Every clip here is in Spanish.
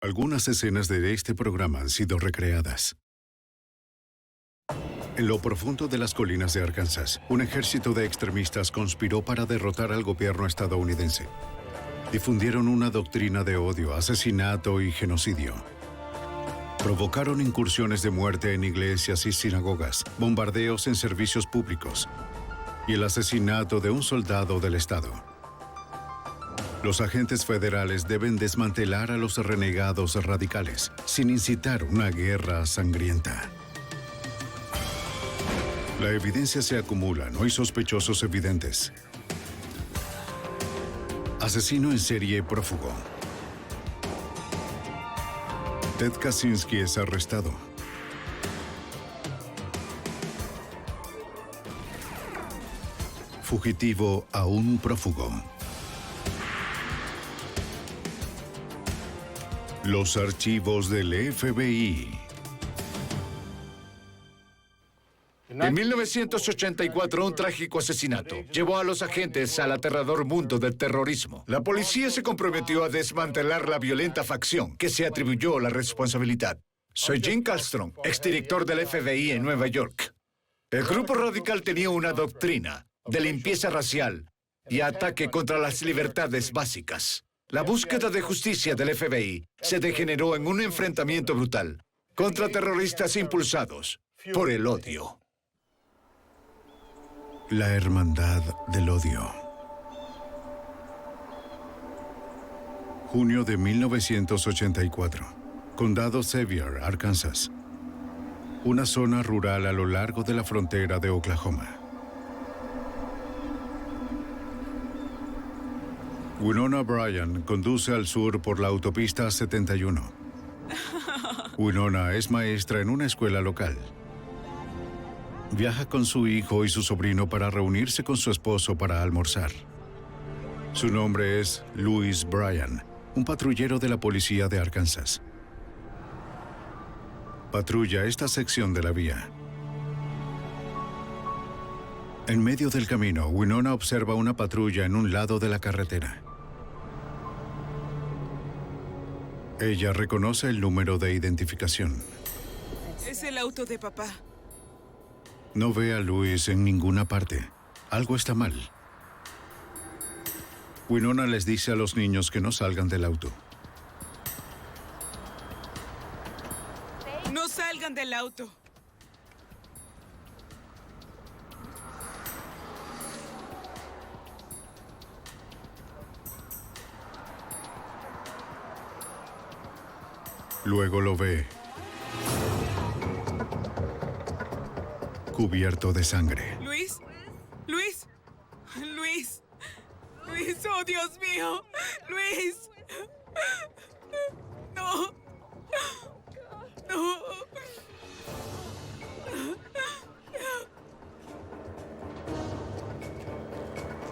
Algunas escenas de este programa han sido recreadas. En lo profundo de las colinas de Arkansas, un ejército de extremistas conspiró para derrotar al gobierno estadounidense. Difundieron una doctrina de odio, asesinato y genocidio. Provocaron incursiones de muerte en iglesias y sinagogas, bombardeos en servicios públicos y el asesinato de un soldado del Estado. Los agentes federales deben desmantelar a los renegados radicales sin incitar una guerra sangrienta. La evidencia se acumula, no hay sospechosos evidentes. Asesino en serie prófugo. Ted Kaczynski es arrestado. Fugitivo aún prófugo. Los archivos del FBI. En 1984, un trágico asesinato llevó a los agentes al aterrador mundo del terrorismo. La policía se comprometió a desmantelar la violenta facción que se atribuyó la responsabilidad. Soy Jim Kallstrom, exdirector del FBI en Nueva York. El grupo radical tenía una doctrina de limpieza racial y ataque contra las libertades básicas. La búsqueda de justicia del FBI se degeneró en un enfrentamiento brutal contra terroristas impulsados por el odio. La hermandad del odio. Junio de 1984. Condado Sevier, Arkansas. Una zona rural a lo largo de la frontera de Oklahoma. Winona Bryan conduce al sur por la autopista 71. Winona es maestra en una escuela local. Viaja con su hijo y su sobrino para reunirse con su esposo para almorzar. Su nombre es Louis Bryan, un patrullero de la policía de Arkansas. Patrulla esta sección de la vía. En medio del camino, Winona observa una patrulla en un lado de la carretera. Ella reconoce el número de identificación. Es el auto de papá. No ve a Louis en ninguna parte. Algo está mal. Winona les dice a los niños que no salgan del auto. ¡No salgan del auto! Luego lo ve. Cubierto de sangre. ¿Luis? ¿Luis? ¿Luis? ¡Luis! ¡Oh, Dios mío! ¡Luis! ¡No! ¡No!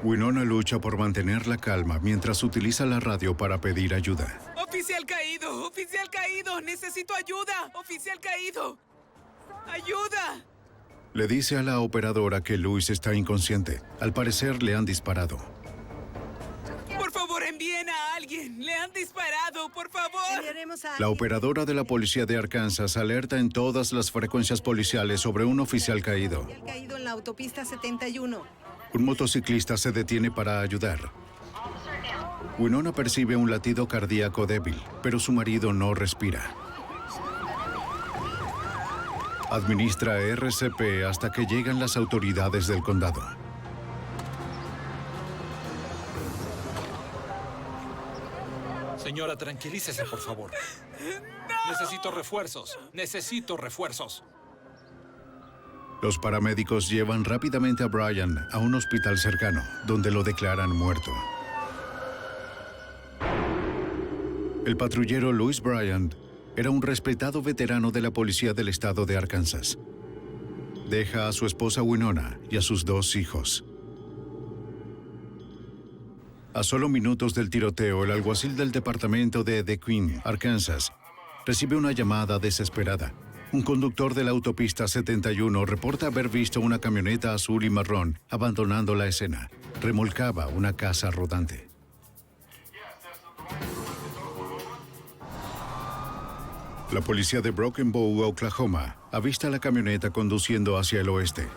Winona lucha por mantener la calma mientras utiliza la radio para pedir ayuda. ¡Oficial caído! ¡Oficial caído! ¡Necesito ayuda! ¡Oficial caído! ¡Ayuda! Le dice a la operadora que Louis está inconsciente. Al parecer le han disparado. ¡Por favor, envíen a alguien! ¡Le han disparado! ¡Por favor! La operadora de la policía de Arkansas alerta en todas las frecuencias policiales sobre un oficial caído. Caído en la autopista 71. Un motociclista se detiene para ayudar. Winona percibe un latido cardíaco débil, pero su marido no respira. Administra RCP hasta que llegan las autoridades del condado. Señora, tranquilícese, por favor. Necesito refuerzos. Necesito refuerzos. Los paramédicos llevan rápidamente a Bryan a un hospital cercano, donde lo declaran muerto. El patrullero Louis Bryan era un respetado veterano de la policía del estado de Arkansas. Deja a su esposa Winona y a sus 2 hijos. A solo minutos del tiroteo, el alguacil del departamento de DeQueen, Arkansas, recibe una llamada desesperada. Un conductor de la autopista 71 reporta haber visto una camioneta azul y marrón abandonando la escena. Remolcaba una casa rodante. La policía de Broken Bow, Oklahoma, avista la camioneta conduciendo hacia el oeste.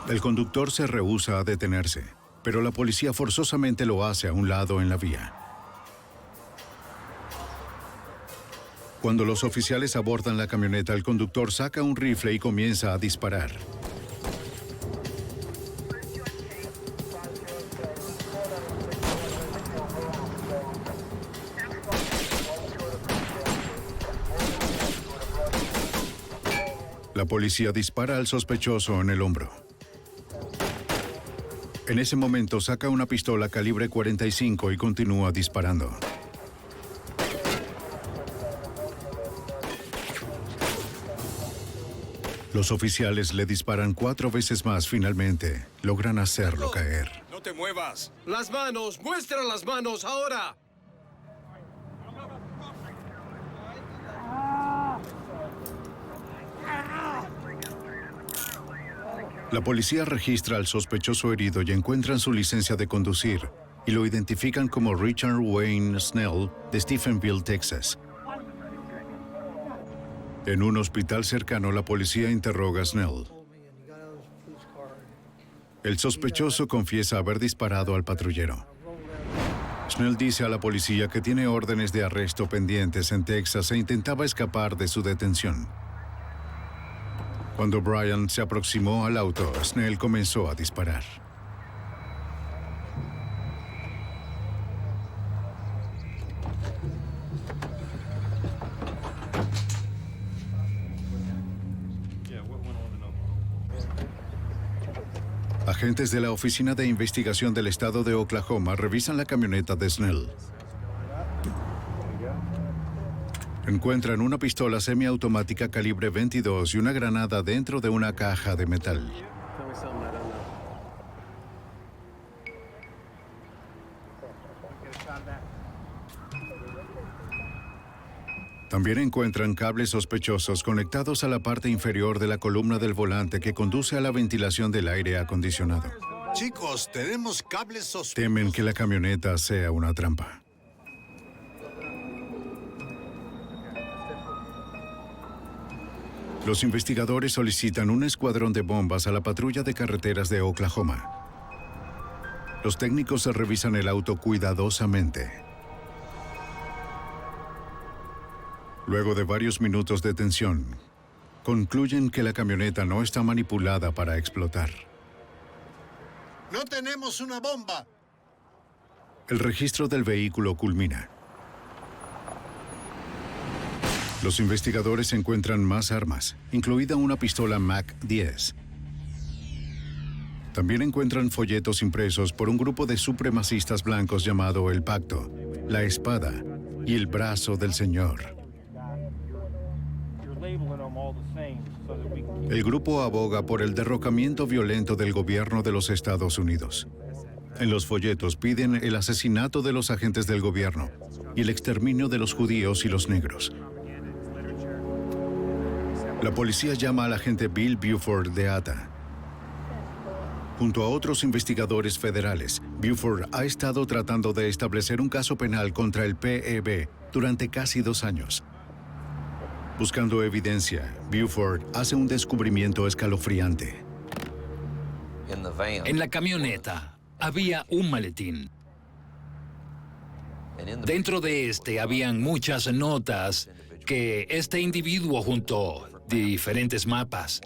El conductor se rehúsa a detenerse, pero la policía forzosamente lo hace a un lado en la vía. Cuando los oficiales abordan la camioneta, el conductor saca un rifle y comienza a disparar. La policía dispara al sospechoso en el hombro. En ese momento saca una pistola calibre 45 y continúa disparando. Los oficiales le disparan 4 veces más. Finalmente, logran hacerlo caer. ¡No te muevas! ¡Las manos! ¡Muestra las manos ahora! La policía registra al sospechoso herido y encuentran su licencia de conducir y lo identifican como Richard Wayne Snell de Stephenville, Texas. En un hospital cercano, la policía interroga a Snell. El sospechoso confiesa haber disparado al patrullero. Snell dice a la policía que tiene órdenes de arresto pendientes en Texas e intentaba escapar de su detención. Cuando Brian se aproximó al auto, Snell comenzó a disparar. Agentes de la Oficina de Investigación del Estado de Oklahoma revisan la camioneta de Snell. Encuentran una pistola semiautomática calibre 22 y una granada dentro de una caja de metal. También encuentran cables sospechosos conectados a la parte inferior de la columna del volante que conduce a la ventilación del aire acondicionado. Chicos, tenemos cables sospechosos. Temen que la camioneta sea una trampa. Los investigadores solicitan un escuadrón de bombas a la patrulla de carreteras de Oklahoma. Los técnicos revisan el auto cuidadosamente. Luego de varios minutos de tensión, concluyen que la camioneta no está manipulada para explotar. ¡No tenemos una bomba! El registro del vehículo culmina. Los investigadores encuentran más armas, incluida una pistola MAC-10. También encuentran folletos impresos por un grupo de supremacistas blancos llamado El Pacto, La Espada y El Brazo del Señor. El grupo aboga por el derrocamiento violento del gobierno de los Estados Unidos. En los folletos piden el asesinato de los agentes del gobierno y el exterminio de los judíos y los negros. La policía llama al agente Bill Buford de ATA. Junto a otros investigadores federales, Buford ha estado tratando de establecer un caso penal contra el PEB durante casi 2 años. Buscando evidencia, Buford hace un descubrimiento escalofriante. En la camioneta había un maletín. Dentro de este habían muchas notas que este individuo juntó, diferentes mapas.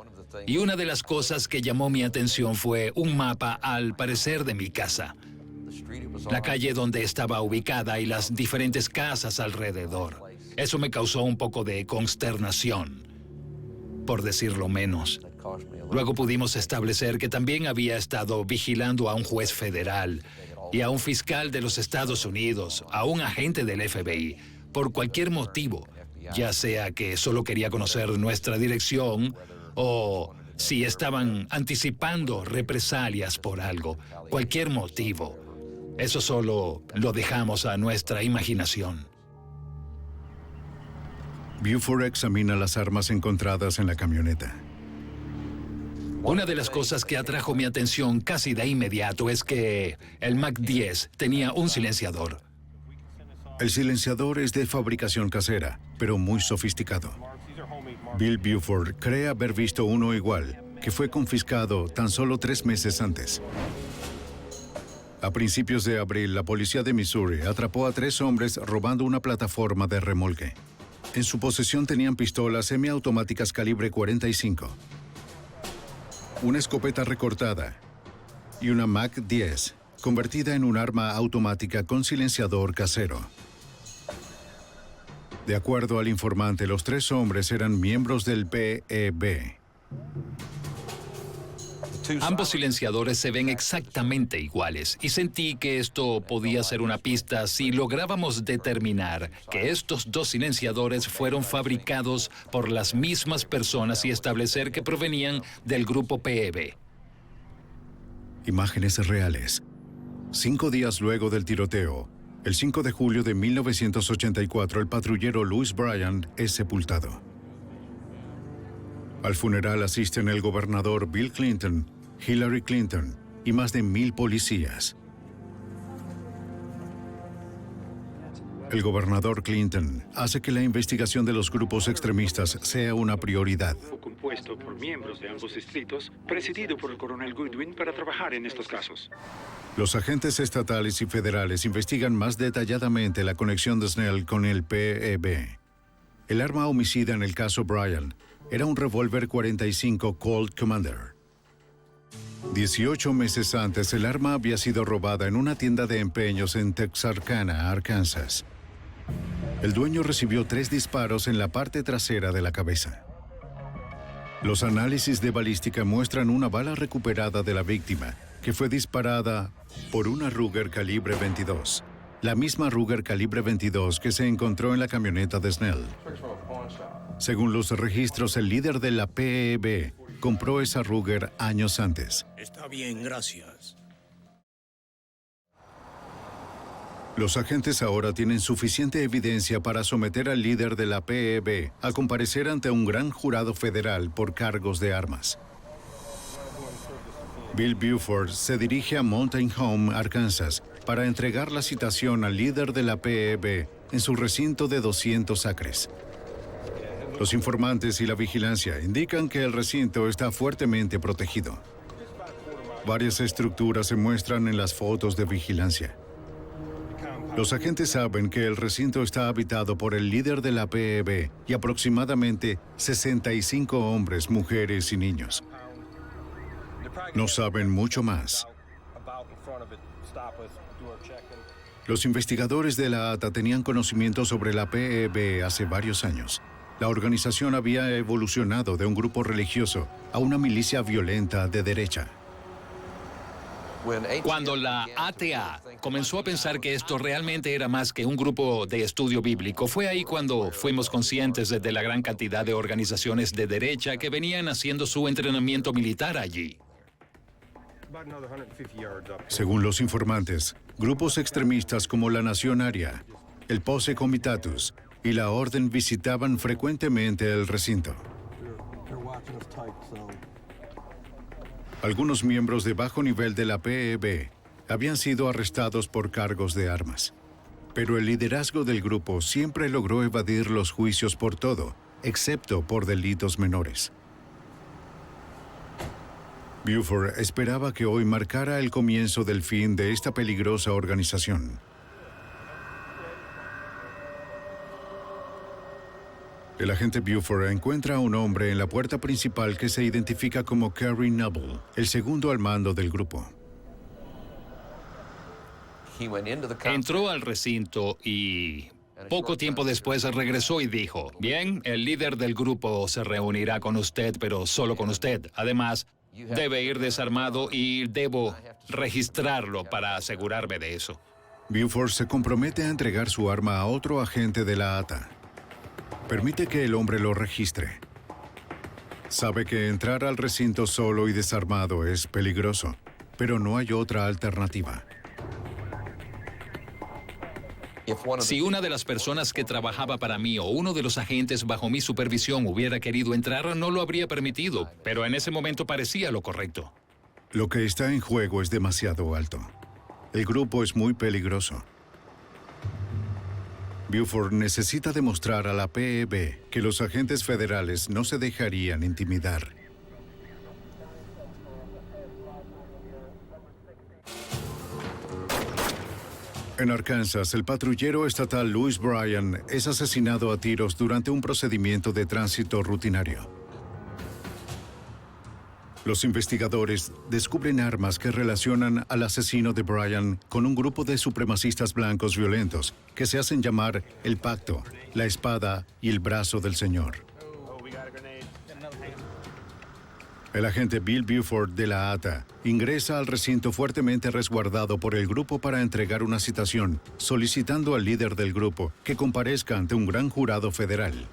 Y una de las cosas que llamó mi atención fue un mapa, al parecer, de mi casa. La calle donde estaba ubicada y las diferentes casas alrededor. Eso me causó un poco de consternación, por decirlo menos. Luego pudimos establecer que también había estado vigilando a un juez federal y a un fiscal de los Estados Unidos, a un agente del FBI, por cualquier motivo, ya sea que solo quería conocer nuestra dirección o si estaban anticipando represalias por algo, cualquier motivo. Eso solo lo dejamos a nuestra imaginación. Buford examina las armas encontradas en la camioneta. Una de las cosas que atrajo mi atención casi de inmediato es que el MAC-10 tenía un silenciador. El silenciador es de fabricación casera pero muy sofisticado. Bill Buford cree haber visto uno igual, que fue confiscado tan solo 3 meses antes. A principios de abril, la policía de Missouri atrapó a 3 hombres robando una plataforma de remolque. En su posesión tenían pistolas semiautomáticas calibre .45, una escopeta recortada y una MAC-10, convertida en un arma automática con silenciador casero. De acuerdo al informante, los 3 hombres eran miembros del PEB. Ambos silenciadores se ven exactamente iguales y sentí que esto podía ser una pista si lográbamos determinar que estos 2 silenciadores fueron fabricados por las mismas personas y establecer que provenían del grupo PEB. Imágenes reales. 5 días luego del tiroteo, el 5 de julio de 1984, el patrullero Louis Bryant es sepultado. Al funeral asisten el gobernador Bill Clinton, Hillary Clinton y más de 1000 policías. El gobernador Clinton hace que la investigación de los grupos extremistas sea una prioridad. Compuesto por miembros de ambos distritos, presidido por el coronel Goodwin para trabajar en estos casos. Los agentes estatales y federales investigan más detalladamente la conexión de Snell con el PEB. El arma homicida en el caso Bryant era un revólver .45 Colt Commander. 18 meses antes, el arma había sido robada en una tienda de empeños en Texarkana, Arkansas. El dueño recibió 3 disparos en la parte trasera de la cabeza. Los análisis de balística muestran una bala recuperada de la víctima, que fue disparada por una Ruger calibre .22, la misma Ruger calibre .22 que se encontró en la camioneta de Snell. Según los registros, el líder de la PEB compró esa Ruger años antes. Está bien, gracias. Los agentes ahora tienen suficiente evidencia para someter al líder de la PEB a comparecer ante un gran jurado federal por cargos de armas. Bill Buford se dirige a Mountain Home, Arkansas, para entregar la citación al líder de la PEB en su recinto de 200 acres. Los informantes y la vigilancia indican que el recinto está fuertemente protegido. Varias estructuras se muestran en las fotos de vigilancia. Los agentes saben que el recinto está habitado por el líder de la PEB y aproximadamente 65 hombres, mujeres y niños. No saben mucho más. Los investigadores de la ATA tenían conocimiento sobre la PEB hace varios años. La organización había evolucionado de un grupo religioso a una milicia violenta de derecha. Cuando la ATA comenzó a pensar que esto realmente era más que un grupo de estudio bíblico, fue ahí cuando fuimos conscientes de la gran cantidad de organizaciones de derecha que venían haciendo su entrenamiento militar allí. Según los informantes, grupos extremistas como la Nación Aria, el Posse Comitatus y la Orden visitaban frecuentemente el recinto. Algunos miembros de bajo nivel de la PEB habían sido arrestados por cargos de armas. Pero el liderazgo del grupo siempre logró evadir los juicios por todo, excepto por delitos menores. Buford esperaba que hoy marcara el comienzo del fin de esta peligrosa organización. El agente Buford encuentra a un hombre en la puerta principal que se identifica como Kerry Noble, el segundo al mando del grupo. Entró al recinto y poco tiempo después regresó y dijo: bien, el líder del grupo se reunirá con usted, pero solo con usted. Además, debe ir desarmado y debo registrarlo para asegurarme de eso. Buford se compromete a entregar su arma a otro agente de la ATA. Permite que el hombre lo registre. Sabe que entrar al recinto solo y desarmado es peligroso, pero no hay otra alternativa. Si una de las personas que trabajaba para mí o uno de los agentes bajo mi supervisión hubiera querido entrar, no lo habría permitido, pero en ese momento parecía lo correcto. Lo que está en juego es demasiado alto. El grupo es muy peligroso. Buford necesita demostrar a la PEB que los agentes federales no se dejarían intimidar. En Arkansas, el patrullero estatal Louis Bryan es asesinado a tiros durante un procedimiento de tránsito rutinario. Los investigadores descubren armas que relacionan al asesino de Bryan con un grupo de supremacistas blancos violentos que se hacen llamar el Pacto, la Espada y el Brazo del Señor. El agente Bill Buford de la ATA ingresa al recinto fuertemente resguardado por el grupo para entregar una citación, solicitando al líder del grupo que comparezca ante un gran jurado federal.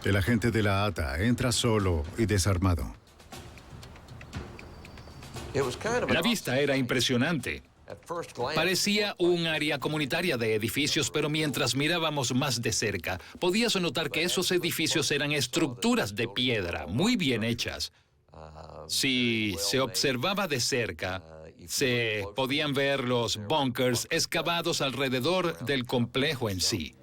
El agente de la ATA entra solo y desarmado. La vista era impresionante. Parecía un área comunitaria de edificios, pero mientras mirábamos más de cerca, podías notar que esos edificios eran estructuras de piedra, muy bien hechas. Si se observaba de cerca, se podían ver los bunkers excavados alrededor del complejo en sí.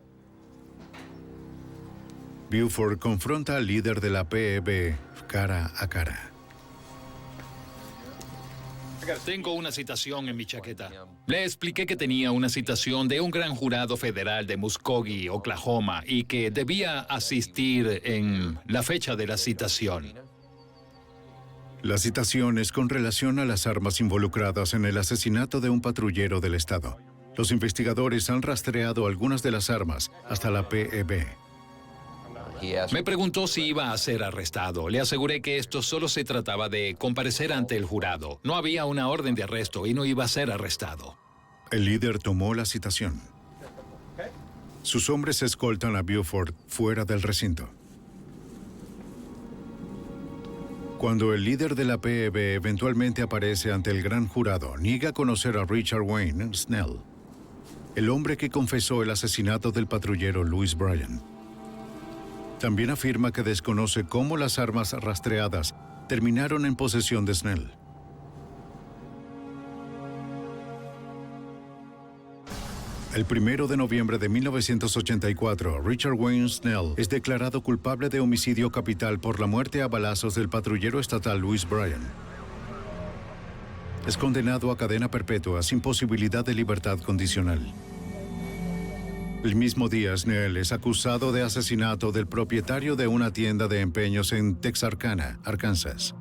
Buford confronta al líder de la PEB cara a cara. Tengo una citación en mi chaqueta. Le expliqué que tenía una citación de un gran jurado federal de Muskogee, Oklahoma, y que debía asistir en la fecha de la citación. La citación es con relación a las armas involucradas en el asesinato de un patrullero del estado. Los investigadores han rastreado algunas de las armas hasta la PEB. Me preguntó si iba a ser arrestado. Le aseguré que esto solo se trataba de comparecer ante el jurado. No había una orden de arresto y no iba a ser arrestado. El líder tomó la citación. Sus hombres escoltan a Buford fuera del recinto. Cuando el líder de la PEB eventualmente aparece ante el gran jurado, niega conocer a Richard Wayne Snell, el hombre que confesó el asesinato del patrullero Louis Bryan. También afirma que desconoce cómo las armas rastreadas terminaron en posesión de Snell. El 1 de noviembre de 1984, Richard Wayne Snell es declarado culpable de homicidio capital por la muerte a balazos del patrullero estatal Louis Bryan. Es condenado a cadena perpetua sin posibilidad de libertad condicional. El mismo día, Snell es acusado de asesinato del propietario de una tienda de empeños en Texarkana, Arkansas.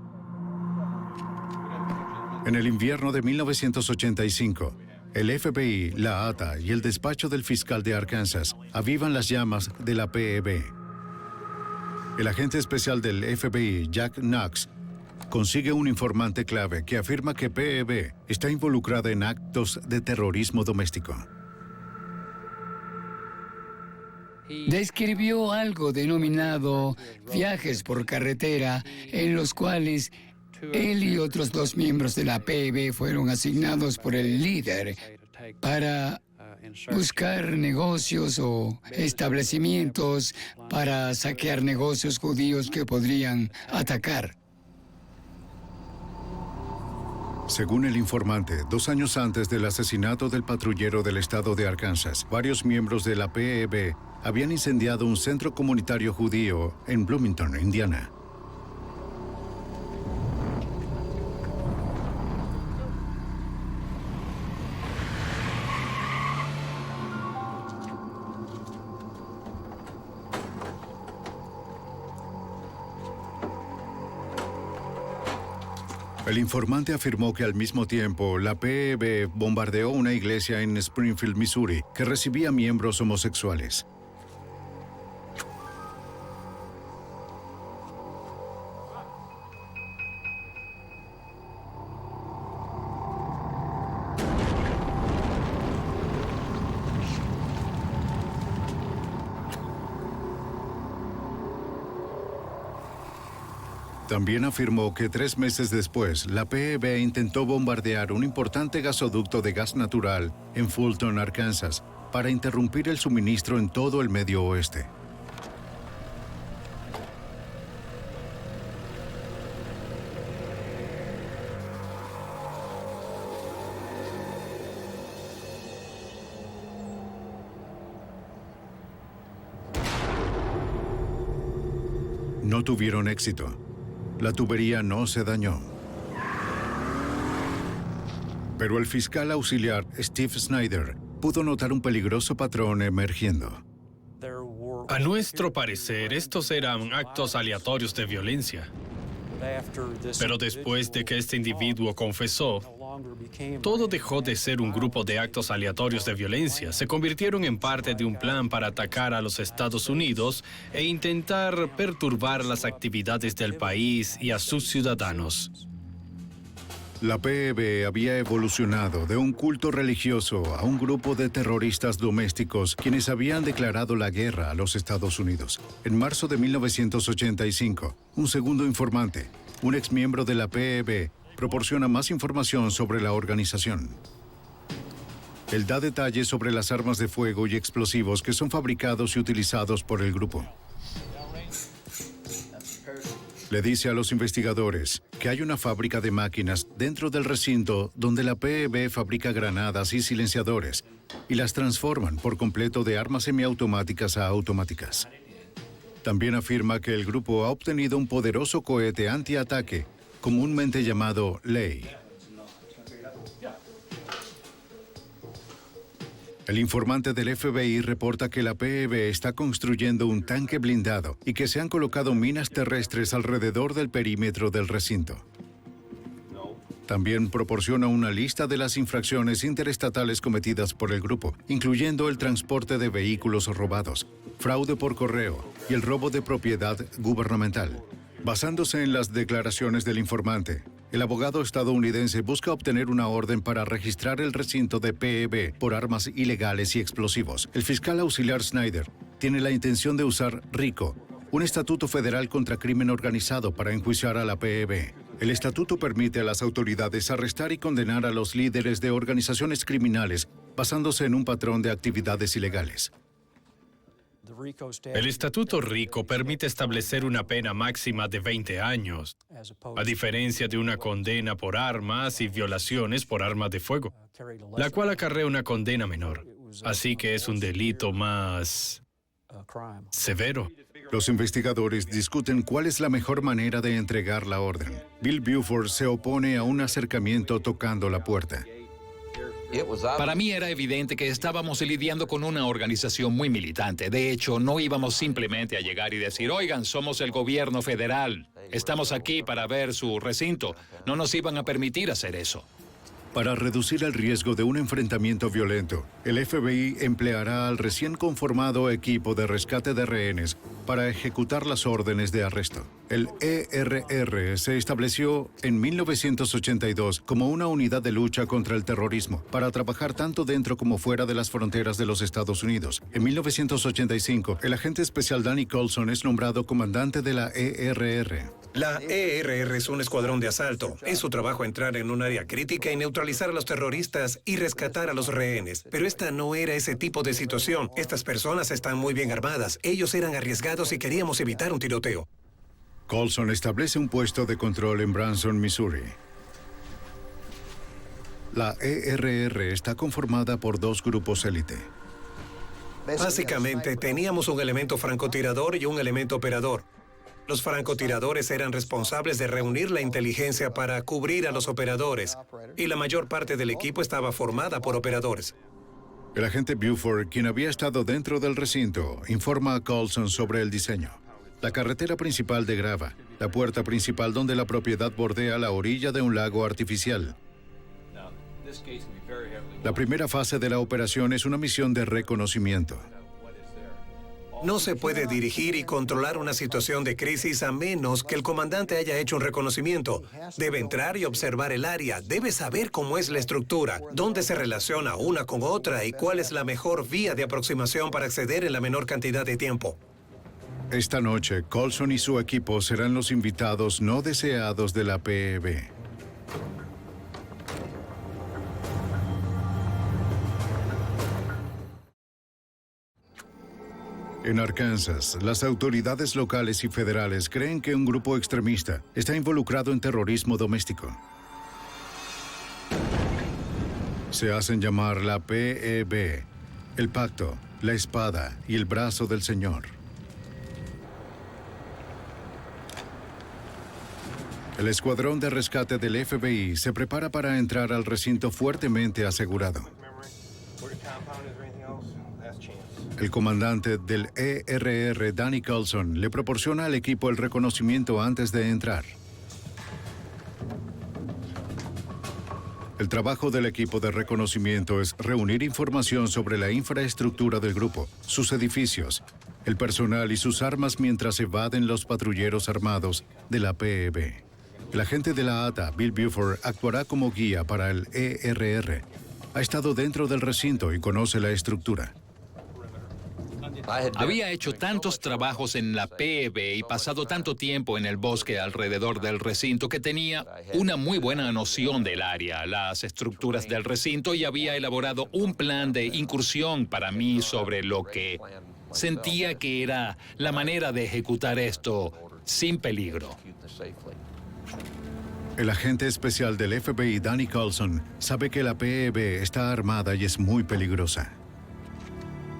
En el invierno de 1985, el FBI, la ATA y el despacho del fiscal de Arkansas avivan las llamas de la PEB. El agente especial del FBI, Jack Knox, consigue un informante clave que afirma que PEB está involucrada en actos de terrorismo doméstico. Describió algo denominado viajes por carretera, en los cuales él y otros 2 miembros de la PEB fueron asignados por el líder para buscar negocios o establecimientos para saquear negocios judíos que podrían atacar. Según el informante, 2 años antes del asesinato del patrullero del estado de Arkansas, varios miembros de la PEB habían incendiado un centro comunitario judío en Bloomington, Indiana. El informante afirmó que al mismo tiempo la PEB bombardeó una iglesia en Springfield, Missouri, que recibía miembros homosexuales. También afirmó que 3 meses después, la PEB intentó bombardear un importante gasoducto de gas natural en Fulton, Arkansas, para interrumpir el suministro en todo el Medio Oeste. No tuvieron éxito. La tubería no se dañó. Pero el fiscal auxiliar Steve Snyder pudo notar un peligroso patrón emergiendo. A nuestro parecer, estos eran actos aleatorios de violencia. Pero después de que este individuo confesó, todo dejó de ser un grupo de actos aleatorios de violencia. Se convirtieron en parte de un plan para atacar a los Estados Unidos e intentar perturbar las actividades del país y a sus ciudadanos. La PEB había evolucionado de un culto religioso a un grupo de terroristas domésticos quienes habían declarado la guerra a los Estados Unidos. En marzo de 1985, un segundo informante, un exmiembro de la PEB, proporciona más información sobre la organización. Él da detalles sobre las armas de fuego y explosivos que son fabricados y utilizados por el grupo. Le dice a los investigadores que hay una fábrica de máquinas dentro del recinto donde la PEB fabrica granadas y silenciadores y las transforman por completo de armas semiautomáticas a automáticas. También afirma que el grupo ha obtenido un poderoso cohete antiataque, comúnmente llamado Ley. El informante del FBI reporta que la PEB está construyendo un tanque blindado y que se han colocado minas terrestres alrededor del perímetro del recinto. También proporciona una lista de las infracciones interestatales cometidas por el grupo, incluyendo el transporte de vehículos robados, fraude por correo y el robo de propiedad gubernamental. Basándose en las declaraciones del informante, el abogado estadounidense busca obtener una orden para registrar el recinto de PEB por armas ilegales y explosivos. El fiscal auxiliar Snyder tiene la intención de usar RICO, un estatuto federal contra crimen organizado, para enjuiciar a la PEB. El estatuto permite a las autoridades arrestar y condenar a los líderes de organizaciones criminales basándose en un patrón de actividades ilegales. El Estatuto RICO permite establecer una pena máxima de 20 años, a diferencia de una condena por armas y violaciones por armas de fuego, la cual acarrea una condena menor. Así que es un delito más severo. Los investigadores discuten cuál es la mejor manera de entregar la orden. Bill Buford se opone a un acercamiento tocando la puerta. Para mí era evidente que estábamos lidiando con una organización muy militante. De hecho, no íbamos simplemente a llegar y decir, oigan, somos el gobierno federal, estamos aquí para ver su recinto. No nos iban a permitir hacer eso. Para reducir el riesgo de un enfrentamiento violento, el FBI empleará al recién conformado equipo de rescate de rehenes para ejecutar las órdenes de arresto. El ERR se estableció en 1982 como una unidad de lucha contra el terrorismo para trabajar tanto dentro como fuera de las fronteras de los Estados Unidos. En 1985, el agente especial Danny Colson es nombrado comandante de la ERR. La ERR es un escuadrón de asalto. Es su trabajo entrar en un área crítica y neutralizar a los terroristas y rescatar a los rehenes. Pero esta no era ese tipo de situación. Estas personas están muy bien armadas. Ellos eran arriesgados y queríamos evitar un tiroteo. Colson establece un puesto de control en Branson, Missouri. La ERR está conformada por dos grupos élite. Básicamente, teníamos un elemento francotirador y un elemento operador. Los francotiradores eran responsables de reunir la inteligencia para cubrir a los operadores, y la mayor parte del equipo estaba formada por operadores. El agente Buford, quien había estado dentro del recinto, informa a Colson sobre el diseño. La carretera principal de grava, la puerta principal donde la propiedad bordea la orilla de un lago artificial. La primera fase de la operación es una misión de reconocimiento. No se puede dirigir y controlar una situación de crisis a menos que el comandante haya hecho un reconocimiento. Debe entrar y observar el área, debe saber cómo es la estructura, dónde se relaciona una con otra y cuál es la mejor vía de aproximación para acceder en la menor cantidad de tiempo. Esta noche, Colson y su equipo serán los invitados no deseados de la PEB. En Arkansas, las autoridades locales y federales creen que un grupo extremista está involucrado en terrorismo doméstico. Se hacen llamar la PEB, el pacto, la espada y el brazo del Señor. El escuadrón de rescate del FBI se prepara para entrar al recinto fuertemente asegurado. El comandante del ERR, Danny Coulson, le proporciona al equipo el reconocimiento antes de entrar. El trabajo del equipo de reconocimiento es reunir información sobre la infraestructura del grupo, sus edificios, el personal y sus armas mientras evaden los patrulleros armados de la PEB. El agente de la ATA, Bill Buford, actuará como guía para el ERR. Ha estado dentro del recinto y conoce la estructura. Había hecho tantos trabajos en la PEB y pasado tanto tiempo en el bosque alrededor del recinto que tenía una muy buena noción del área, las estructuras del recinto, y había elaborado un plan de incursión para mí sobre lo que sentía que era la manera de ejecutar esto sin peligro. El agente especial del FBI, Danny Coulson, sabe que la PEB está armada y es muy peligrosa.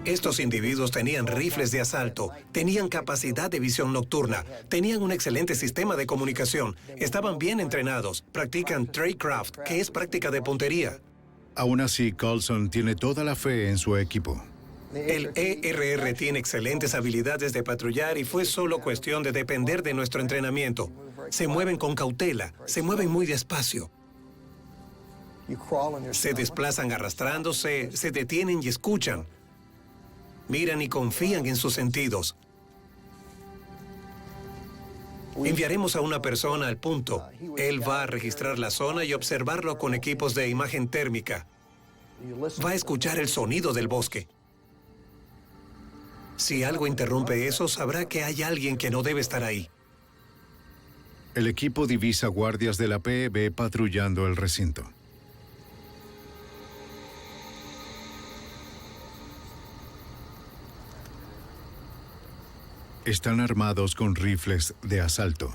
Estos individuos tenían rifles de asalto, tenían capacidad de visión nocturna, tenían un excelente sistema de comunicación, estaban bien entrenados, practican tradecraft, que es práctica de puntería. Aún así, Coulson tiene toda la fe en su equipo. El ERR tiene excelentes habilidades de patrullar y fue solo cuestión de depender de nuestro entrenamiento. Se mueven con cautela, se mueven muy despacio. Se desplazan arrastrándose, se detienen y escuchan. Miran y confían en sus sentidos. Enviaremos a una persona al punto. Él va a registrar la zona y observarlo con equipos de imagen térmica. Va a escuchar el sonido del bosque. Si algo interrumpe eso, sabrá que hay alguien que no debe estar ahí. El equipo divisa guardias de la PEB patrullando el recinto. Están armados con rifles de asalto.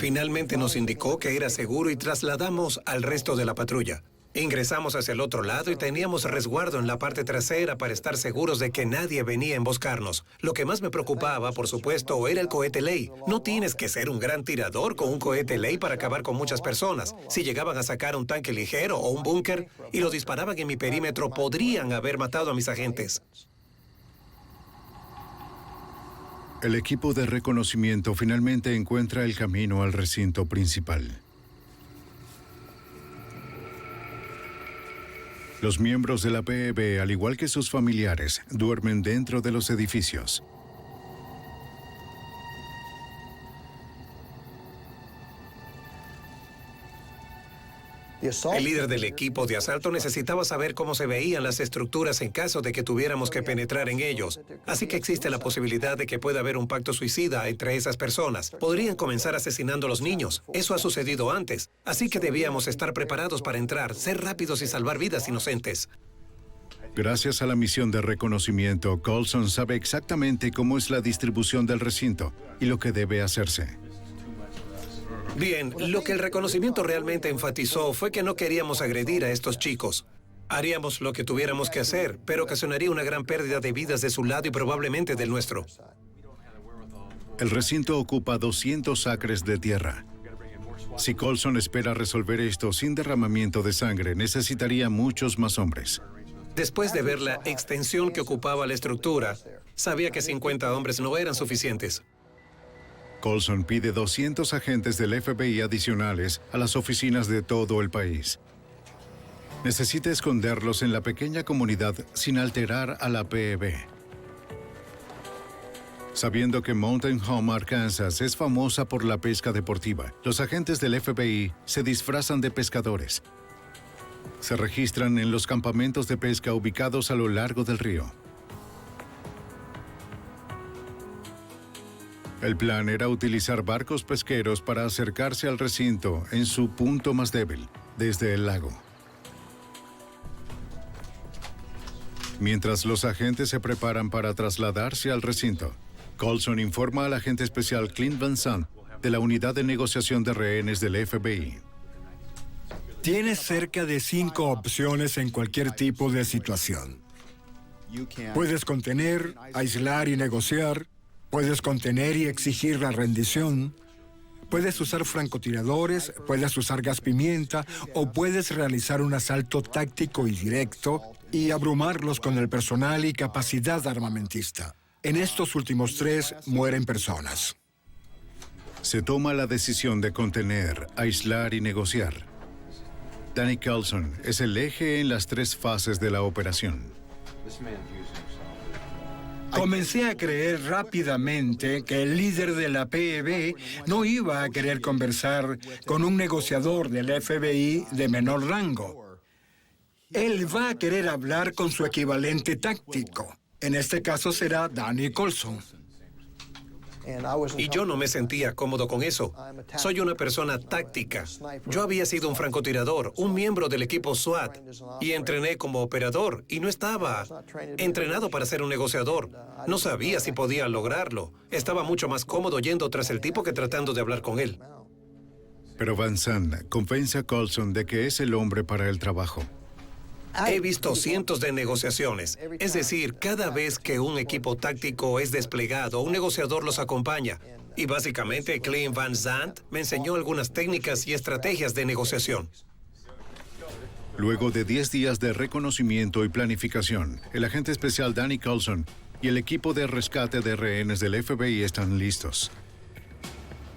Finalmente nos indicó que era seguro y trasladamos al resto de la patrulla. Ingresamos hacia el otro lado y teníamos resguardo en la parte trasera para estar seguros de que nadie venía a emboscarnos. Lo que más me preocupaba, por supuesto, era el cohete ley. No tienes que ser un gran tirador con un cohete ley para acabar con muchas personas. Si llegaban a sacar un tanque ligero o un búnker y lo disparaban en mi perímetro, podrían haber matado a mis agentes. El equipo de reconocimiento finalmente encuentra el camino al recinto principal. Los miembros de la PEB, al igual que sus familiares, duermen dentro de los edificios. El líder del equipo de asalto necesitaba saber cómo se veían las estructuras en caso de que tuviéramos que penetrar en ellos. Así que existe la posibilidad de que pueda haber un pacto suicida entre esas personas. Podrían comenzar asesinando a los niños. Eso ha sucedido antes. Así que debíamos estar preparados para entrar, ser rápidos y salvar vidas inocentes. Gracias a la misión de reconocimiento, Coulson sabe exactamente cómo es la distribución del recinto y lo que debe hacerse. Bien, lo que el reconocimiento realmente enfatizó fue que no queríamos agredir a estos chicos. Haríamos lo que tuviéramos que hacer, pero ocasionaría una gran pérdida de vidas de su lado y probablemente del nuestro. El recinto ocupa 200 acres de tierra. Si Coulson espera resolver esto sin derramamiento de sangre, necesitaría muchos más hombres. Después de ver la extensión que ocupaba la estructura, sabía que 50 hombres no eran suficientes. Coulson pide 200 agentes del FBI adicionales a las oficinas de todo el país. Necesita esconderlos en la pequeña comunidad sin alterar a la PEB. Sabiendo que Mountain Home, Arkansas, es famosa por la pesca deportiva, los agentes del FBI se disfrazan de pescadores. Se registran en los campamentos de pesca ubicados a lo largo del río. El plan era utilizar barcos pesqueros para acercarse al recinto en su punto más débil, desde el lago. Mientras los agentes se preparan para trasladarse al recinto, Coulson informa al agente especial Clint Van Sant de la unidad de negociación de rehenes del FBI. Tienes cerca de 5 opciones en cualquier tipo de situación. Puedes contener, aislar y negociar. Puedes contener y exigir la rendición. Puedes usar francotiradores, puedes usar gas pimienta o puedes realizar un asalto táctico y directo y abrumarlos con el personal y capacidad armamentista. En estos últimos 3 mueren personas. Se toma la decisión de contener, aislar y negociar. Danny Coulson es el eje en las 3 fases de la operación. Comencé a creer rápidamente que el líder de la PEB no iba a querer conversar con un negociador del FBI de menor rango. Él va a querer hablar con su equivalente táctico. En este caso será Danny Coulson. Y yo no me sentía cómodo con eso. Soy una persona táctica. Yo había sido un francotirador, un miembro del equipo SWAT, y entrené como operador, y no estaba entrenado para ser un negociador. No sabía si podía lograrlo. Estaba mucho más cómodo yendo tras el tipo que tratando de hablar con él. Pero Van Sant convence a Coulson de que es el hombre para el trabajo. He visto cientos de negociaciones. Es decir, cada vez que un equipo táctico es desplegado, un negociador los acompaña. Y básicamente, Clint Van Sant me enseñó algunas técnicas y estrategias de negociación. Luego de 10 días de reconocimiento y planificación, el agente especial Danny Coulson y el equipo de rescate de rehenes del FBI están listos.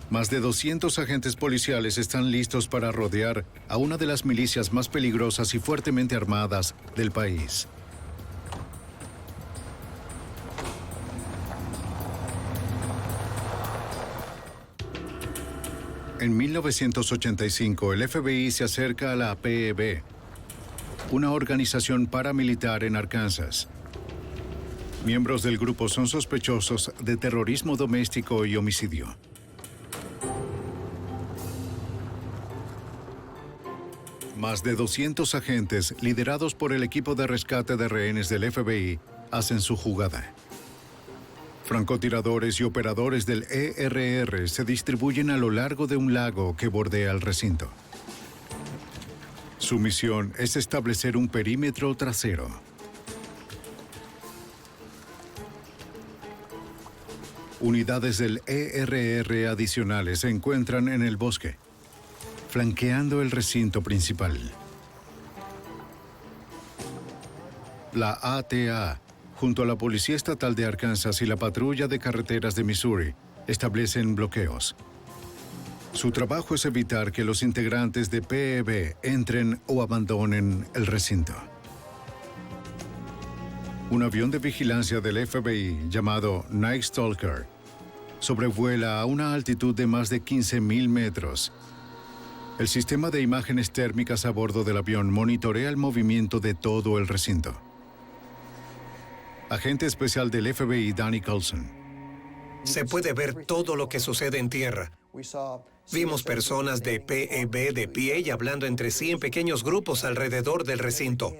Más de 200 agentes policiales están listos para rodear a una de las milicias más peligrosas y fuertemente armadas del país. En 1985, el FBI se acerca a la PEB, una organización paramilitar en Arkansas. Miembros del grupo son sospechosos de terrorismo doméstico y homicidio. Más de 200 agentes, liderados por el equipo de rescate de rehenes del FBI, hacen su jugada. Francotiradores y operadores del ERR se distribuyen a lo largo de un lago que bordea el recinto. Su misión es establecer un perímetro trasero. Unidades del ERR adicionales se encuentran en el bosque, flanqueando el recinto principal. La ATA, junto a la Policía Estatal de Arkansas y la Patrulla de Carreteras de Missouri, establecen bloqueos. Su trabajo es evitar que los integrantes de PEB entren o abandonen el recinto. Un avión de vigilancia del FBI llamado Night Stalker sobrevuela a una altitud de más de 15.000 metros. El sistema de imágenes térmicas a bordo del avión monitorea el movimiento de todo el recinto. Agente especial del FBI Danny Coulson. Se puede ver todo lo que sucede en tierra. Vimos personas de PEB de pie y hablando entre sí en pequeños grupos alrededor del recinto.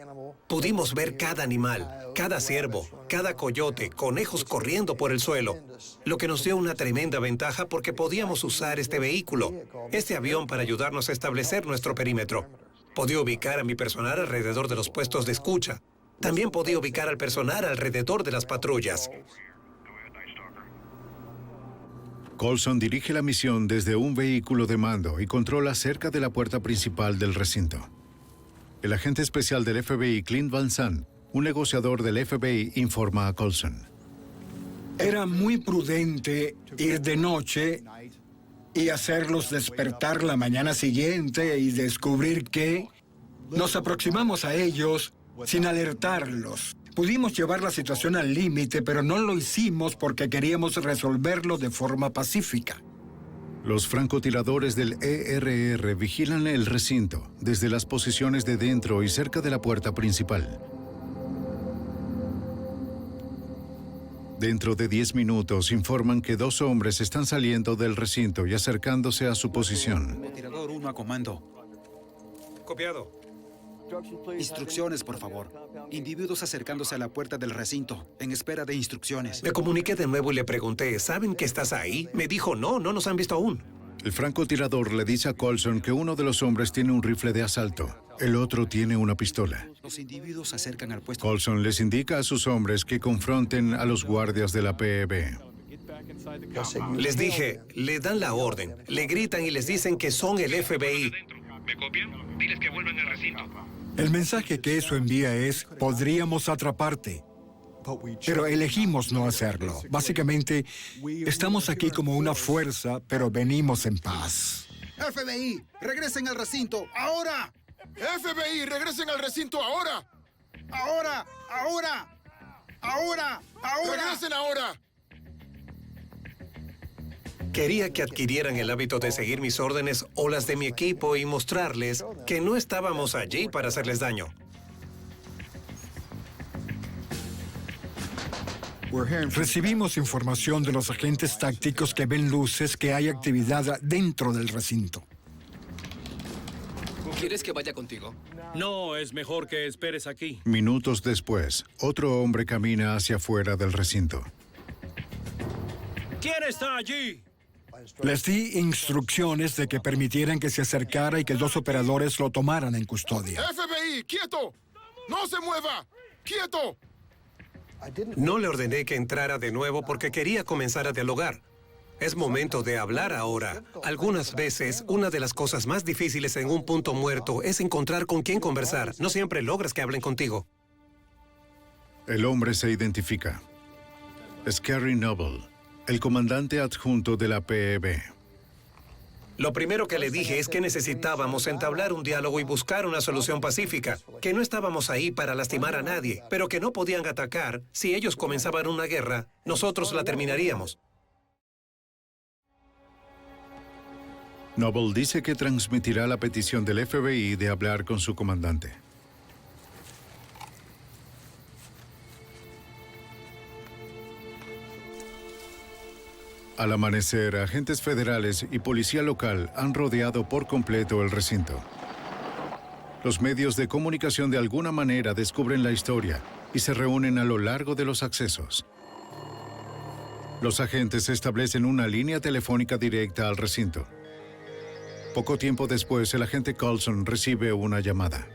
Pudimos ver cada animal, cada ciervo, cada coyote, conejos corriendo por el suelo, lo que nos dio una tremenda ventaja porque podíamos usar este vehículo, este avión para ayudarnos a establecer nuestro perímetro. Podía ubicar a mi personal alrededor de los puestos de escucha. También podía ubicar al personal alrededor de las patrullas. Coulson dirige la misión desde un vehículo de mando y controla cerca de la puerta principal del recinto. El agente especial del FBI, Clint Van Sant, un negociador del FBI, informa a Coulson. Era muy prudente ir de noche y hacerlos despertar la mañana siguiente y descubrir que nos aproximamos a ellos sin alertarlos. Pudimos llevar la situación al límite, pero no lo hicimos porque queríamos resolverlo de forma pacífica. Los francotiradores del ERR vigilan el recinto desde las posiciones de dentro y cerca de la puerta principal. Dentro de 10 minutos informan que 2 hombres están saliendo del recinto y acercándose a su posición. Tirador 1 a comando. Copiado. Instrucciones, por favor. Individuos acercándose a la puerta del recinto, en espera de instrucciones. Me comuniqué de nuevo y le pregunté, ¿saben que estás ahí? Me dijo, no nos han visto aún. El francotirador le dice a Coulson que uno de los hombres tiene un rifle de asalto. El otro tiene una pistola. Los individuos se acercan al puesto. Coulson les indica a sus hombres que confronten a los guardias de la PEB. Les dije, le dan la orden, le gritan y les dicen que son el FBI. ¿Me copian? Diles que vuelvan al recinto. El mensaje que eso envía es, podríamos atraparte. Pero elegimos no hacerlo. Básicamente, estamos aquí como una fuerza, pero venimos en paz. FBI, regresen al recinto, ahora. FBI, regresen al recinto ahora. Ahora. Regresen ahora. Quería que adquirieran el hábito de seguir mis órdenes o las de mi equipo y mostrarles que no estábamos allí para hacerles daño. Recibimos información de los agentes tácticos que ven luces que hay actividad dentro del recinto. ¿Quieres que vaya contigo? No, es mejor que esperes aquí. Minutos después, otro hombre camina hacia afuera del recinto. ¿Quién está allí? Les di instrucciones de que permitieran que se acercara y que 2 operadores lo tomaran en custodia. FBI, quieto. No se mueva. Quieto. No le ordené que entrara de nuevo porque quería comenzar a dialogar. Es momento de hablar ahora. Algunas veces, una de las cosas más difíciles en un punto muerto es encontrar con quién conversar. No siempre logras que hablen contigo. El hombre se identifica. Es Kerry Noble, el comandante adjunto de la PEB. Lo primero que le dije es que necesitábamos entablar un diálogo y buscar una solución pacífica, que no estábamos ahí para lastimar a nadie, pero que no podían atacar. Si ellos comenzaban una guerra, nosotros la terminaríamos. Noble dice que transmitirá la petición del FBI de hablar con su comandante. Al amanecer, agentes federales y policía local han rodeado por completo el recinto. Los medios de comunicación de alguna manera descubren la historia y se reúnen a lo largo de los accesos. Los agentes establecen una línea telefónica directa al recinto. Poco tiempo después, el agente Coulson recibe una llamada.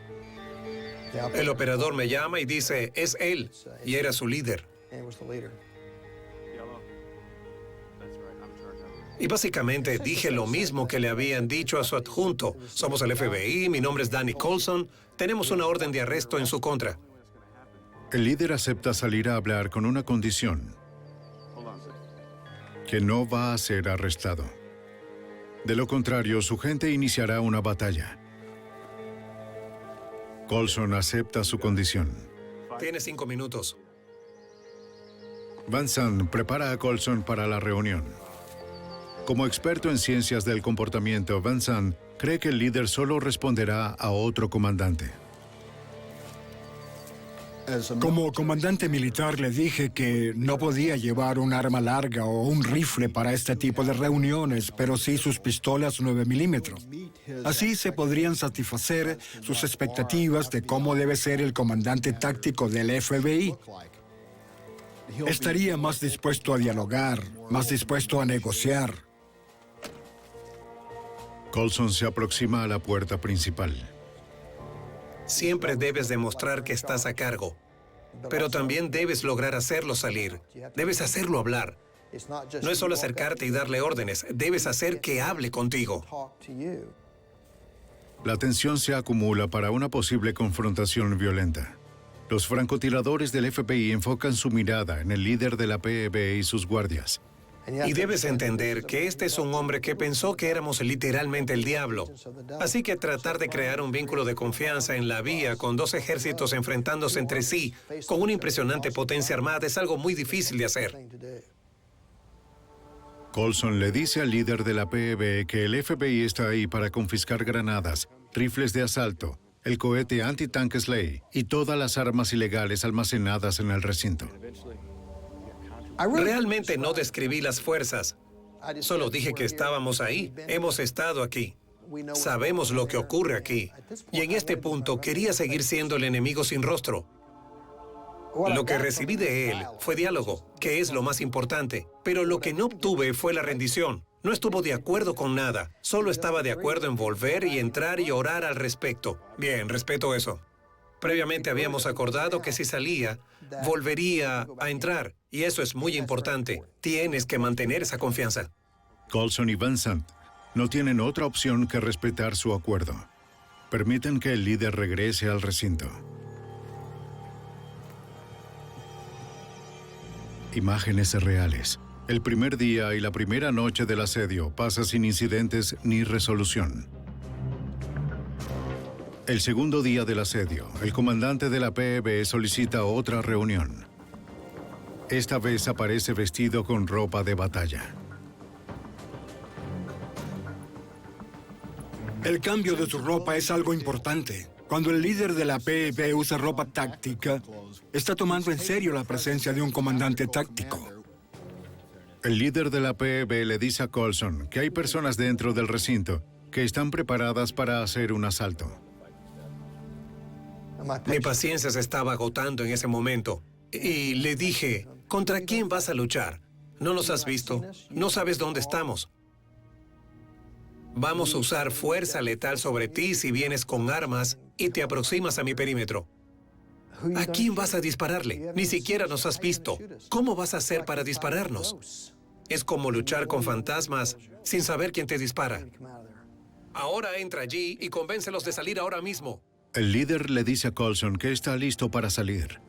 El operador me llama y dice, es él, y era su líder. Y básicamente dije lo mismo que le habían dicho a su adjunto. Somos el FBI, mi nombre es Danny Coulson, tenemos una orden de arresto en su contra. El líder acepta salir a hablar con una condición: que no va a ser arrestado. De lo contrario, su gente iniciará una batalla. Coulson acepta su condición. Tiene 5 minutos. Van Zandt prepara a Coulson para la reunión. Como experto en ciencias del comportamiento, Van Zandt cree que el líder solo responderá a otro comandante. Como comandante militar le dije que no podía llevar un arma larga o un rifle para este tipo de reuniones, pero sí sus pistolas 9 milímetros. Así se podrían satisfacer sus expectativas de cómo debe ser el comandante táctico del FBI. Estaría más dispuesto a dialogar, más dispuesto a negociar. Coulson se aproxima a la puerta principal. Siempre debes demostrar que estás a cargo, pero también debes lograr hacerlo salir. Debes hacerlo hablar. No es solo acercarte y darle órdenes, debes hacer que hable contigo. La tensión se acumula para una posible confrontación violenta. Los francotiradores del FBI enfocan su mirada en el líder de la PEB y sus guardias. Y debes entender que este es un hombre que pensó que éramos literalmente el diablo. Así que tratar de crear un vínculo de confianza en la vía con 2 ejércitos enfrentándose entre sí, con una impresionante potencia armada, es algo muy difícil de hacer. Coulson le dice al líder de la PEB que el FBI está ahí para confiscar granadas, rifles de asalto, el cohete antitanque Slay y todas las armas ilegales almacenadas en el recinto. Realmente no describí las fuerzas. Solo dije que estábamos ahí. Hemos estado aquí. Sabemos lo que ocurre aquí. Y en este punto quería seguir siendo el enemigo sin rostro. Lo que recibí de él fue diálogo, que es lo más importante. Pero lo que no obtuve fue la rendición. No estuvo de acuerdo con nada. Solo estaba de acuerdo en volver y entrar y orar al respecto. Bien, respeto eso. Previamente habíamos acordado que si salía, volvería a entrar. Y eso es muy importante. Tienes que mantener esa confianza. Coulson y Van Sant no tienen otra opción que respetar su acuerdo. Permiten que el líder regrese al recinto. Imágenes reales. El primer día y la primera noche del asedio pasa sin incidentes ni resolución. El segundo día del asedio, el comandante de la PEB solicita otra reunión. Esta vez aparece vestido con ropa de batalla. El cambio de su ropa es algo importante. Cuando el líder de la PEB usa ropa táctica, está tomando en serio la presencia de un comandante táctico. El líder de la PEB le dice a Coulson que hay personas dentro del recinto que están preparadas para hacer un asalto. Mi paciencia se estaba agotando en ese momento. Y le dije, ¿contra quién vas a luchar? ¿No nos has visto? ¿No sabes dónde estamos? Vamos a usar fuerza letal sobre ti si vienes con armas y te aproximas a mi perímetro. ¿A quién vas a dispararle? Ni siquiera nos has visto. ¿Cómo vas a hacer para dispararnos? Es como luchar con fantasmas sin saber quién te dispara. Ahora entra allí y convéncelos de salir ahora mismo. El líder le dice a Coulson que está listo para salir,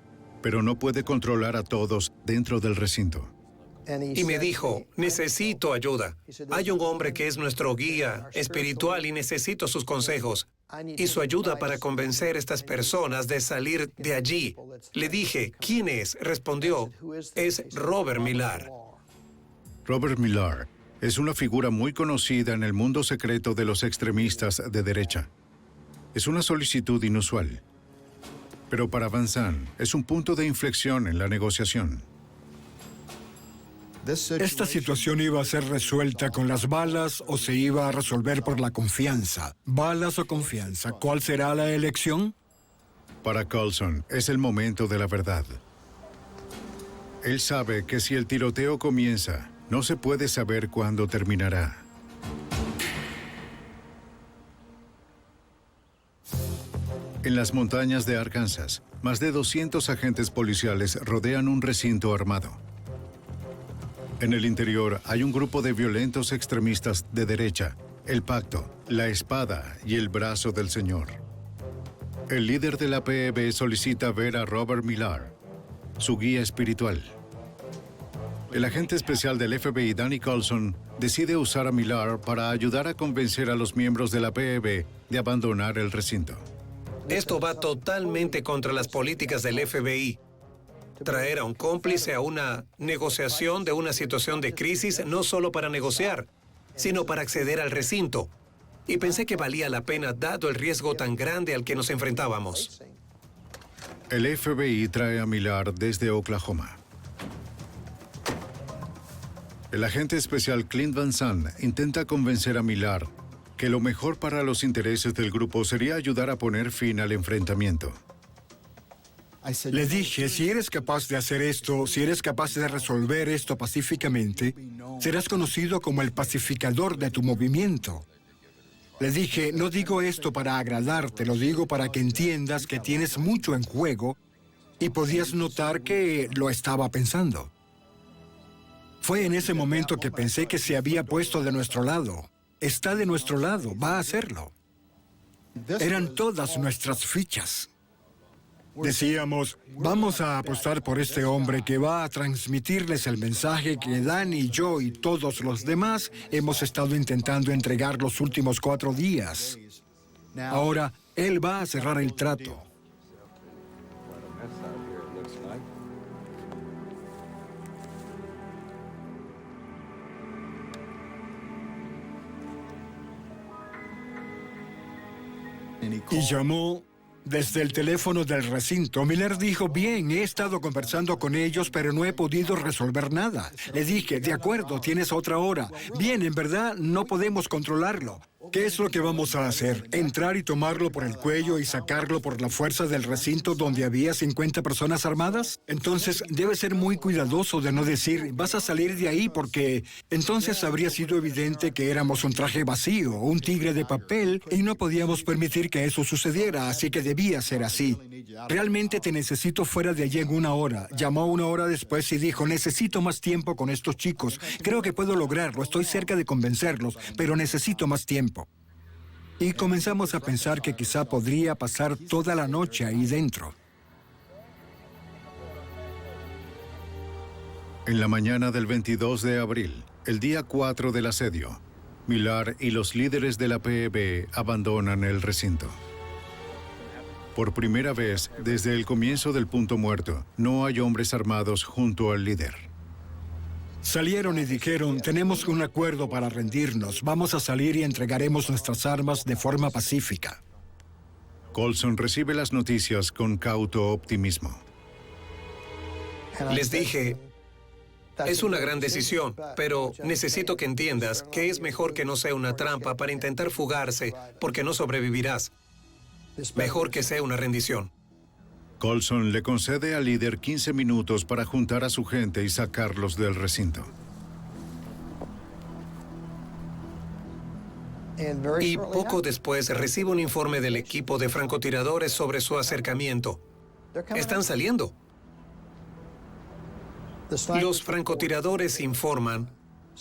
pero no puede controlar a todos dentro del recinto. Y me dijo, necesito ayuda. Hay un hombre que es nuestro guía espiritual y necesito sus consejos y su ayuda para convencer a estas personas de salir de allí. Le dije, ¿quién es? Respondió, es Robert Millar. Robert Millar es una figura muy conocida en el mundo secreto de los extremistas de derecha. Es una solicitud inusual, pero para Van Sant es un punto de inflexión en la negociación. Esta situación iba a ser resuelta con las balas o se iba a resolver por la confianza. ¿Balas o confianza? ¿Cuál será la elección? Para Coulson es el momento de la verdad. Él sabe que si el tiroteo comienza, no se puede saber cuándo terminará. En las montañas de Arkansas, más de 200 agentes policiales rodean un recinto armado. En el interior hay un grupo de violentos extremistas de derecha, el Pacto, la Espada y el Brazo del Señor. El líder de la PEB solicita ver a Robert Millar, su guía espiritual. El agente especial del FBI, Danny Coulson, decide usar a Millar para ayudar a convencer a los miembros de la PEB de abandonar el recinto. Esto va totalmente contra las políticas del FBI. Traer a un cómplice a una negociación de una situación de crisis no solo para negociar, sino para acceder al recinto. Y pensé que valía la pena dado el riesgo tan grande al que nos enfrentábamos. El FBI trae a Millar desde Oklahoma. El agente especial Clint Van Sant intenta convencer a Millar que lo mejor para los intereses del grupo sería ayudar a poner fin al enfrentamiento. Le dije, si eres capaz de hacer esto, si eres capaz de resolver esto pacíficamente, serás conocido como el pacificador de tu movimiento. Le dije, no digo esto para agradarte, lo digo para que entiendas que tienes mucho en juego y podías notar que lo estaba pensando. Fue en ese momento que pensé que se había puesto de nuestro lado. Está de nuestro lado, va a hacerlo. Eran todas nuestras fichas. Decíamos, vamos a apostar por este hombre que va a transmitirles el mensaje que Danny, yo y todos los demás hemos estado intentando entregar los últimos 4 días. Ahora, él va a cerrar el trato. Y llamó desde el teléfono del recinto. Millar dijo, bien, he estado conversando con ellos, pero no he podido resolver nada. Le dije, de acuerdo, tienes otra hora. Bien, en verdad, no podemos controlarlo. ¿Qué es lo que vamos a hacer? ¿Entrar y tomarlo por el cuello y sacarlo por la fuerza del recinto donde había 50 personas armadas? Entonces, debe ser muy cuidadoso de no decir, vas a salir de ahí porque entonces habría sido evidente que éramos un traje vacío, un tigre de papel, y no podíamos permitir que eso sucediera, así que debía ser así. Realmente te necesito fuera de allí en 1 hora. Llamó 1 hora después y dijo, necesito más tiempo con estos chicos. Creo que puedo lograrlo, estoy cerca de convencerlos, pero necesito más tiempo. Y comenzamos a pensar que quizá podría pasar toda la noche ahí dentro. En la mañana del 22 de abril, el día 4 del asedio, Millar y los líderes de la PEB abandonan el recinto. Por primera vez, desde el comienzo del punto muerto, no hay hombres armados junto al líder. Salieron y dijeron, tenemos un acuerdo para rendirnos. Vamos a salir y entregaremos nuestras armas de forma pacífica. Coulson recibe las noticias con cauto optimismo. Les dije, es una gran decisión, pero necesito que entiendas que es mejor que no sea una trampa para intentar fugarse, porque no sobrevivirás. Mejor que sea una rendición. Coulson le concede al líder 15 minutos para juntar a su gente y sacarlos del recinto. Y poco después recibe un informe del equipo de francotiradores sobre su acercamiento. Están saliendo. Los francotiradores informan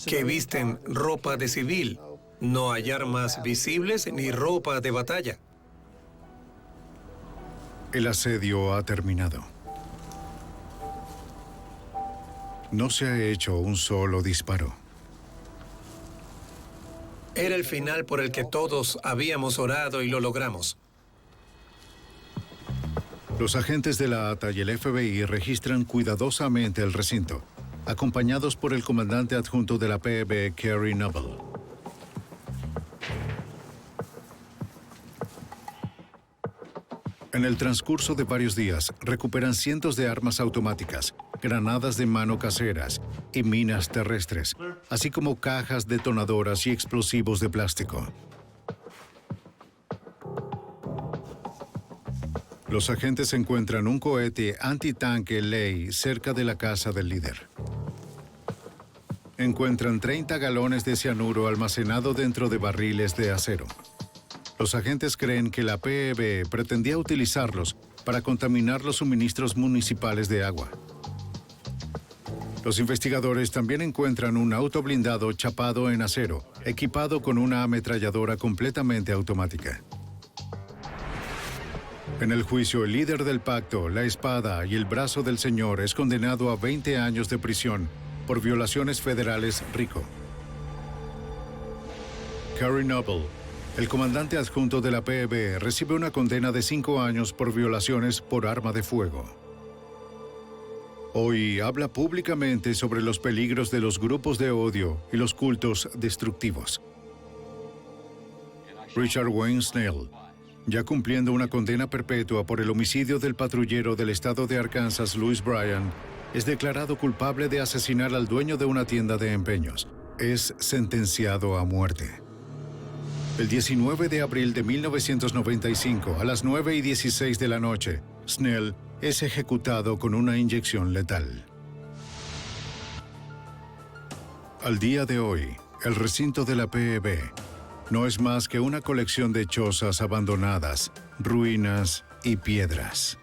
que visten ropa de civil. No hay armas visibles ni ropa de batalla. El asedio ha terminado. No se ha hecho un solo disparo. Era el final por el que todos habíamos orado y lo logramos. Los agentes de la ATA y el FBI registran cuidadosamente el recinto, acompañados por el comandante adjunto de la PEB, Kerry Noble. En el transcurso de varios días, recuperan cientos de armas automáticas, granadas de mano caseras y minas terrestres, así como cajas detonadoras y explosivos de plástico. Los agentes encuentran un cohete antitanque Ley cerca de la casa del líder. Encuentran 30 galones de cianuro almacenado dentro de barriles de acero. Los agentes creen que la PEB pretendía utilizarlos para contaminar los suministros municipales de agua. Los investigadores también encuentran un auto blindado chapado en acero, equipado con una ametralladora completamente automática. En el juicio, el líder del pacto, la espada y el brazo del señor es condenado a 20 años de prisión por violaciones federales RICO. Kerry Noble, el comandante adjunto de la PEB, recibe una condena de 5 años por violaciones por arma de fuego. Hoy habla públicamente sobre los peligros de los grupos de odio y los cultos destructivos. Richard Wayne Snell, ya cumpliendo una condena perpetua por el homicidio del patrullero del estado de Arkansas, Louis Bryan, es declarado culpable de asesinar al dueño de una tienda de empeños. Es sentenciado a muerte. El 19 de abril de 1995, a las 9:16 de la noche, Snell es ejecutado con una inyección letal. Al día de hoy, el recinto de la PEB no es más que una colección de chozas abandonadas, ruinas y piedras.